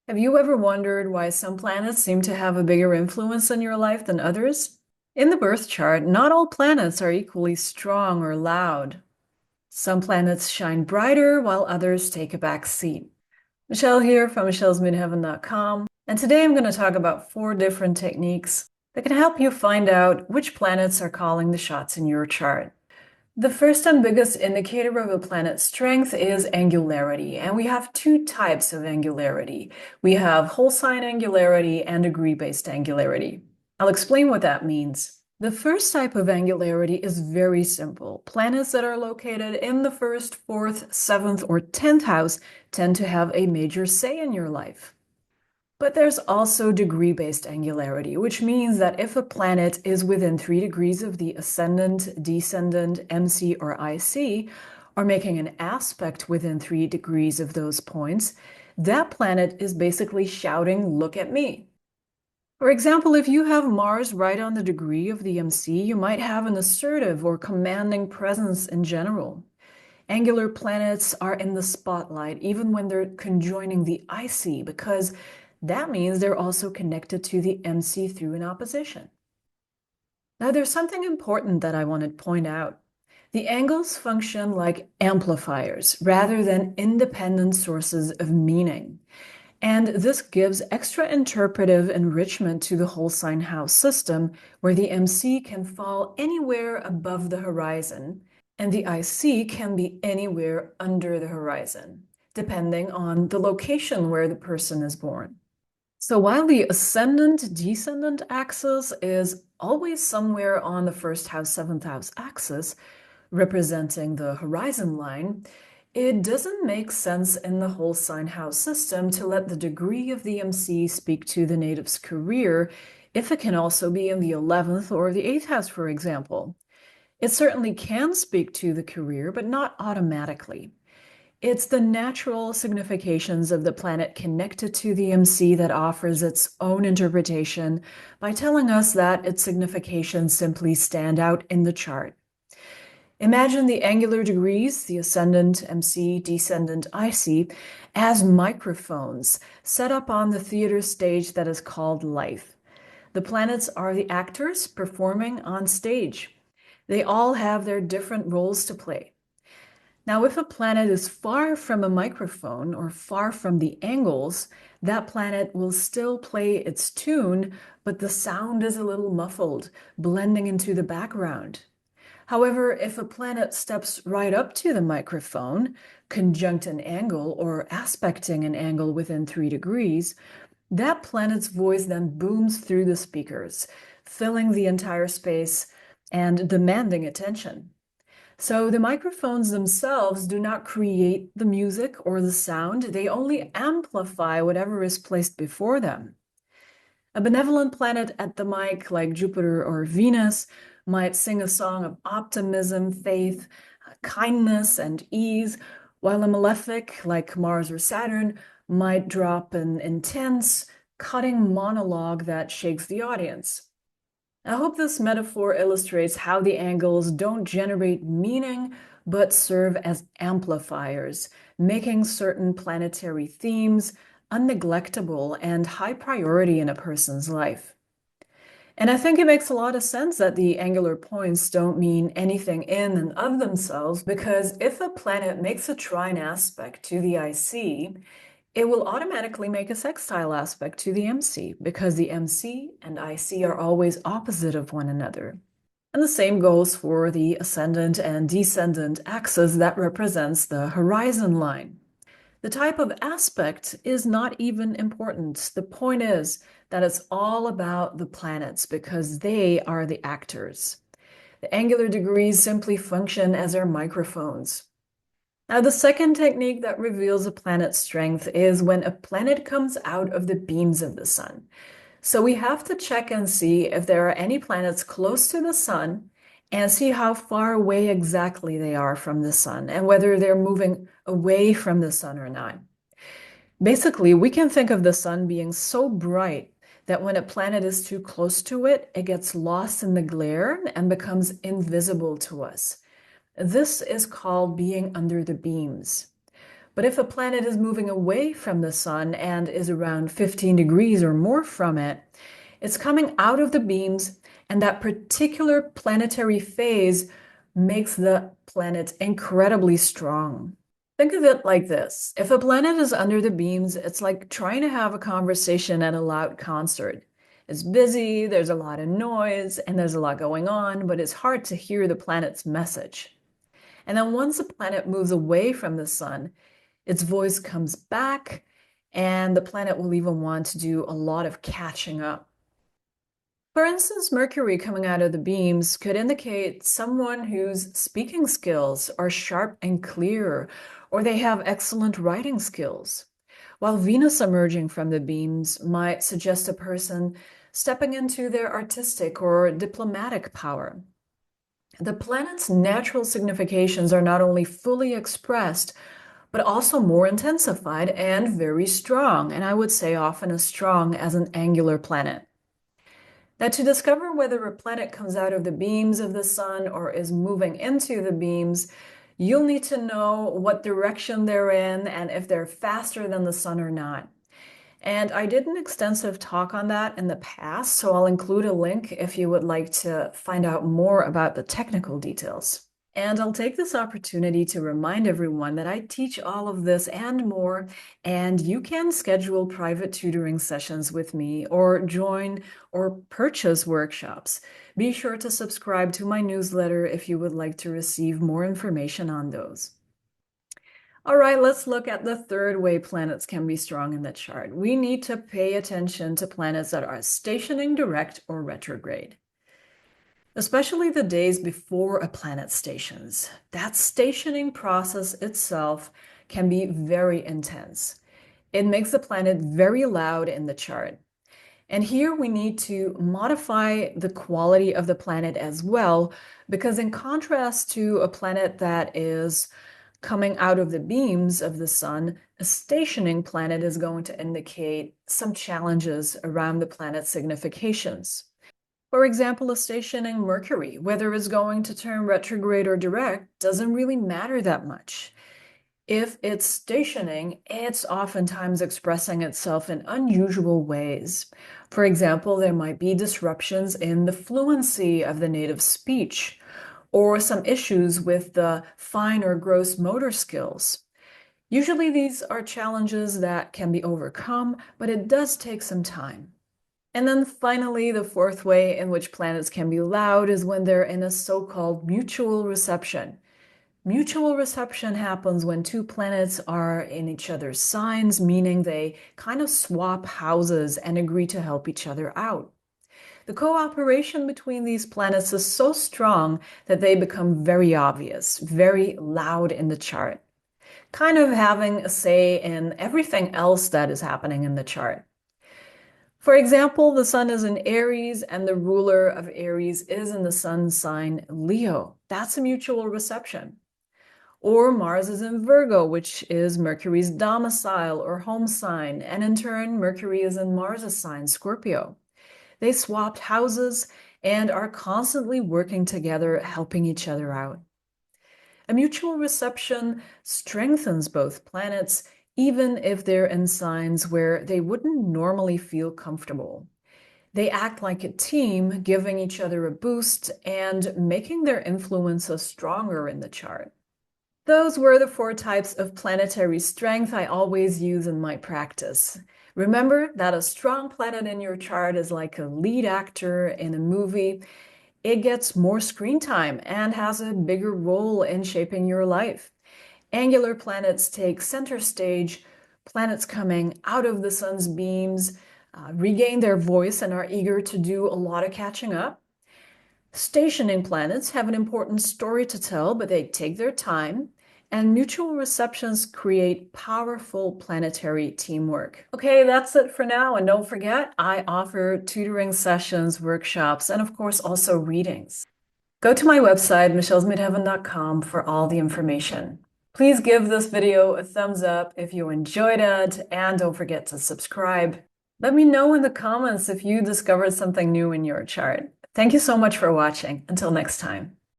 Have you ever wondered why some planets seem to have a bigger influence in your life than others? In the birth chart, not all planets are equally strong or loud. Some planets shine brighter while others take a back seat. Michelle here from michellesmidheaven.com, and today I'm going to talk about 4 different techniques that can help you find out which planets are calling the shots in your chart. The first and biggest indicator of a planet's strength is angularity, and we have 2 types of angularity. We have whole sign angularity and degree-based angularity. I'll explain what that means. The first type of angularity is very simple. Planets that are located in the first, fourth, seventh, or 10th house tend to have a major say in your life. But there's also degree-based angularity, which means that if a planet is within 3 degrees of the ascendant, descendant, MC, or IC, or making an aspect within 3 degrees of those points, that planet is basically shouting, "Look at me." For example, if you have Mars right on the degree of the MC, you might have an assertive or commanding presence in general. Angular planets are in the spotlight even when they're conjoining the IC, because that means they're also connected to the MC through an opposition. Now, there's something important that I want to point out. The angles function like amplifiers rather than independent sources of meaning. And this gives extra interpretive enrichment to the whole sign house system, where the MC can fall anywhere above the horizon, and the IC can be anywhere under the horizon, depending on the location where the person is born. So while the ascendant-descendant axis is always somewhere on the first house, seventh house axis, representing the horizon line, it doesn't make sense in the whole sign house system to let the degree of the MC speak to the native's career if it can also be in the 11th or the 8th house, for example. It certainly can speak to the career, but not automatically. It's the natural significations of the planet connected to the MC that offers its own interpretation by telling us that its significations simply stand out in the chart. Imagine the angular degrees, the ascendant, MC, descendant, IC, as microphones set up on the theater stage that is called life. The planets are the actors performing on stage. They all have their different roles to play. Now, if a planet is far from a microphone or far from the angles, that planet will still play its tune, but the sound is a little muffled, blending into the background. However, if a planet steps right up to the microphone, conjunct an angle or aspecting an angle within 3 degrees, that planet's voice then booms through the speakers, filling the entire space and demanding attention. So the microphones themselves do not create the music or the sound, they only amplify whatever is placed before them. A benevolent planet at the mic, like Jupiter or Venus, might sing a song of optimism, faith, kindness, and ease, while a malefic, like Mars or Saturn, might drop an intense, cutting monologue that shakes the audience. I hope this metaphor illustrates how the angles don't generate meaning, but serve as amplifiers, making certain planetary themes unneglectable and high priority in a person's life. And I think it makes a lot of sense that the angular points don't mean anything in and of themselves, because if a planet makes a trine aspect to the IC, it will automatically make a sextile aspect to the MC, because the MC and IC are always opposite of one another. And the same goes for the ascendant and descendant axis that represents the horizon line. The type of aspect is not even important. The point is that it's all about the planets because they are the actors. The angular degrees simply function as our microphones. Now, the second technique that reveals a planet's strength is when a planet comes out of the beams of the sun. So we have to check and see if there are any planets close to the sun and see how far away exactly they are from the sun and whether they're moving away from the sun or not. Basically, we can think of the sun being so bright that when a planet is too close to it, it gets lost in the glare and becomes invisible to us. This is called being under the beams. But if a planet is moving away from the sun and is around 15 degrees or more from it, it's coming out of the beams, and that particular planetary phase makes the planet incredibly strong. Think of it like this. If a planet is under the beams, it's like trying to have a conversation at a loud concert. It's busy, there's a lot of noise, and there's a lot going on, but it's hard to hear the planet's message. And then once a planet moves away from the sun, its voice comes back, and the planet will even want to do a lot of catching up. For instance, Mercury coming out of the beams could indicate someone whose speaking skills are sharp and clear, or they have excellent writing skills. While Venus emerging from the beams might suggest a person stepping into their artistic or diplomatic power. The planet's natural significations are not only fully expressed, but also more intensified and very strong, and I would say often as strong as an angular planet. Now, to discover whether a planet comes out of the beams of the sun or is moving into the beams, you'll need to know what direction they're in and if they're faster than the sun or not. And I did an extensive talk on that in the past, so I'll include a link if you would like to find out more about the technical details. And I'll take this opportunity to remind everyone that I teach all of this and more, and you can schedule private tutoring sessions with me or join or purchase workshops. Be sure to subscribe to my newsletter if you would like to receive more information on those. All right, let's look at the third way planets can be strong in the chart. We need to pay attention to planets that are stationing direct or retrograde. Especially the days before a planet stations. That stationing process itself can be very intense. It makes the planet very loud in the chart. And here we need to modify the quality of the planet as well, because in contrast to a planet that is coming out of the beams of the sun, a stationing planet is going to indicate some challenges around the planet's significations. For example, a stationing Mercury, whether it's going to turn retrograde or direct, doesn't really matter that much. If it's stationing, it's oftentimes expressing itself in unusual ways. For example, there might be disruptions in the fluency of the native speech, or some issues with the fine or gross motor skills. Usually these are challenges that can be overcome, but it does take some time. And then finally, the fourth way in which planets can be loud is when they're in a so-called mutual reception. Mutual reception happens when two planets are in each other's signs, meaning they kind of swap houses and agree to help each other out. The cooperation between these planets is so strong that they become very obvious, very loud in the chart, kind of having a say in everything else that is happening in the chart. For example, the sun is in Aries and the ruler of Aries is in the sun sign Leo. That's a mutual reception. Or Mars is in Virgo, which is Mercury's domicile or home sign, and in turn, Mercury is in Mars's sign, Scorpio. They swapped houses and are constantly working together, helping each other out. A mutual reception strengthens both planets, even if they're in signs where they wouldn't normally feel comfortable. They act like a team, giving each other a boost and making their influences stronger in the chart. Those were the 4 types of planetary strength I always use in my practice. Remember that a strong planet in your chart is like a lead actor in a movie. It gets more screen time and has a bigger role in shaping your life. Angular planets take center stage. Planets coming out of the sun's beams regain their voice and are eager to do a lot of catching up. Stationing planets have an important story to tell, but they take their time. And mutual receptions create powerful planetary teamwork. Okay, that's it for now. And don't forget, I offer tutoring sessions, workshops, and of course also readings. Go to my website, michelsmidheaven.com, for all the information. Please give this video a thumbs up if you enjoyed it, and don't forget to subscribe. Let me know in the comments if you discovered something new in your chart. Thank you so much for watching. Until next time.